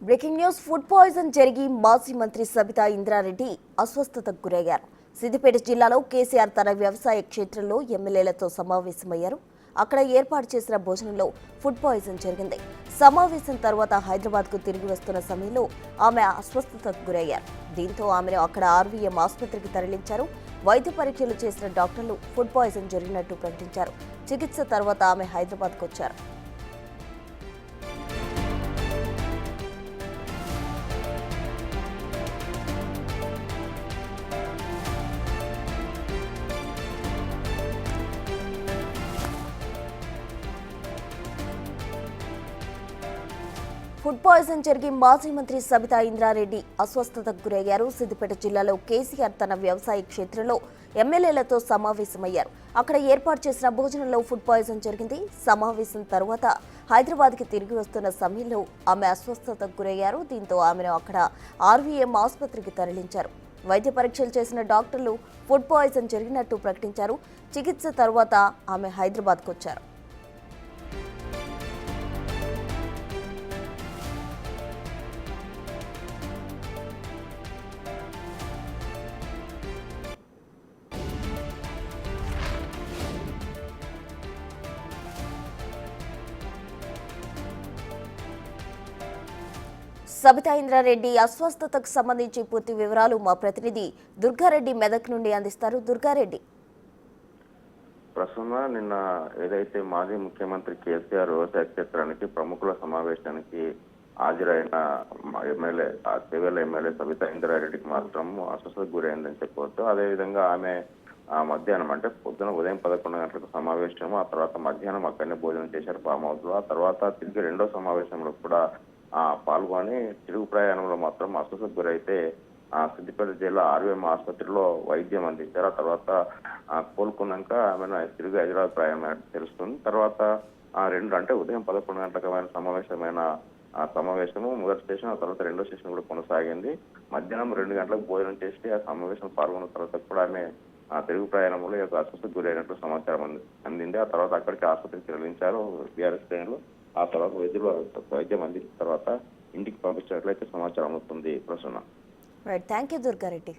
Breaking news food poison జరిగి మాజీ మంత్రి సబితా ఇంద్రారెడ్డి అస్వస్థతకు గురయ్యారు. సిద్దిపేట జిల్లాలో కేసీఆర్ తన వ్యవసాయ క్షేత్రంలో ఎమ్మెల్యేలతో సమావేశమయ్యారు. అక్కడ ఏర్పాటు చేసిన భోజనంలో ఫుడ్ పాయిజన్ జరిగింది. సమావేశం తర్వాత హైదరాబాద్కు తిరిగి వస్తున్న సమయంలో ఆమె అస్వస్థతకు గురయ్యారు. దీంతో ఆమెను అక్కడ ఆర్వీఎం ఆసుపత్రికి తరలించారు. వైద్య పరీక్షలు చేసిన డాక్టర్లు ఫుడ్ పాయిజన్ జరిగినట్టు ప్రకటించారు. చికిత్స తర్వాత ఆమె హైదరాబాద్కు వచ్చారు. ఫుడ్ పాయిజన్ జరిగి మాజీ మంత్రి సబితా ఇంద్రారెడ్డి అస్వస్థతకు గురయ్యారు. సిద్దిపేట జిల్లాలో కేసీఆర్ తన వ్యవసాయ క్షేత్రంలో ఎమ్మెల్యేలతో సమావేశమయ్యారు. అక్కడ ఏర్పాటు చేసిన భోజనంలో ఫుడ్ పాయిజన్ జరిగింది. సమావేశం తర్వాత హైదరాబాద్కి తిరిగి వస్తున్న సమయంలో ఆమె అస్వస్థతకు గురయ్యారు. దీంతో ఆమెను అక్కడ ఆర్వీఎం ఆసుపత్రికి తరలించారు. వైద్య పరీక్షలు చేసిన డాక్టర్లు ఫుడ్ పాయిజన్ జరిగినట్టు ప్రకటించారు. చికిత్స తర్వాత ఆమె హైదరాబాద్కు వచ్చారు. సబితా ఇంద్రారెడ్డి అస్వస్థతకు సంబంధించి పూర్తి వివరాలు మా ప్రతినిధి దుర్గారెడ్డి మెదక్ నుండి అందిస్తారు. దుర్గారెడ్డి, ప్రస్తుతం నిన్న ఏదైతే మాజీ ముఖ్యమంత్రి కేసీఆర్ వ్యవసాయ క్షేత్రానికి ప్రముఖుల సమావేశానికి హాజరైన ఎమ్మెల్యే సివిల్ ఎమ్మెల్యే సబితా ఇంద్రారెడ్డికి మాత్రం అస్వస్థతకు గురైందని చెప్పవచ్చు. అదేవిధంగా ఆమె మధ్యాహ్నం అంటే పొద్దున ఉదయం 11 గంటలకు సమావేశం, ఆ తర్వాత మధ్యాహ్నం అక్కడనే భోజనం చేశారు ఫామ్ హౌస్ లో. ఆ తర్వాత తిరిగి రెండో సమావేశంలో కూడా పాల్గొని తిరుగు ప్రయాణంలో మాత్రం అస్వస్థతకు గురైతే సిద్దిపేట జిల్లా ఆర్వీఎం ఆసుపత్రిలో వైద్యం అందించారు. ఆ తర్వాత కోలుకున్నాక ఆమెను తిరిగి హైదరాబాద్ ప్రయాణం తెలుస్తుంది. తర్వాత ఉదయం 11 గంటలకు సమావేశము మొదటి స్టేషన్, ఆ తర్వాత రెండో స్టేషన్ కూడా కొనసాగింది. మధ్యాహ్నం 2 గంటలకు భోజనం చేసి ఆ సమావేశం పాల్గొన్న తర్వాత కూడా ఆమె తిరుగు ప్రయాణంలో ఈ యొక్క అస్వస్థతకు గురైనట్టు సమాచారం అందింది. ఆ తర్వాత అక్కడికి ఆసుపత్రికి తరలించారు బీఆర్ఎస్ శ్రేణులు. ఆ తర్వాత వైద్యం అందించిన తర్వాత ఇంటికి పంపించినట్లయితే సమాచారం అవుతుంది. ప్రసన్న. Thank you Durga Reddy.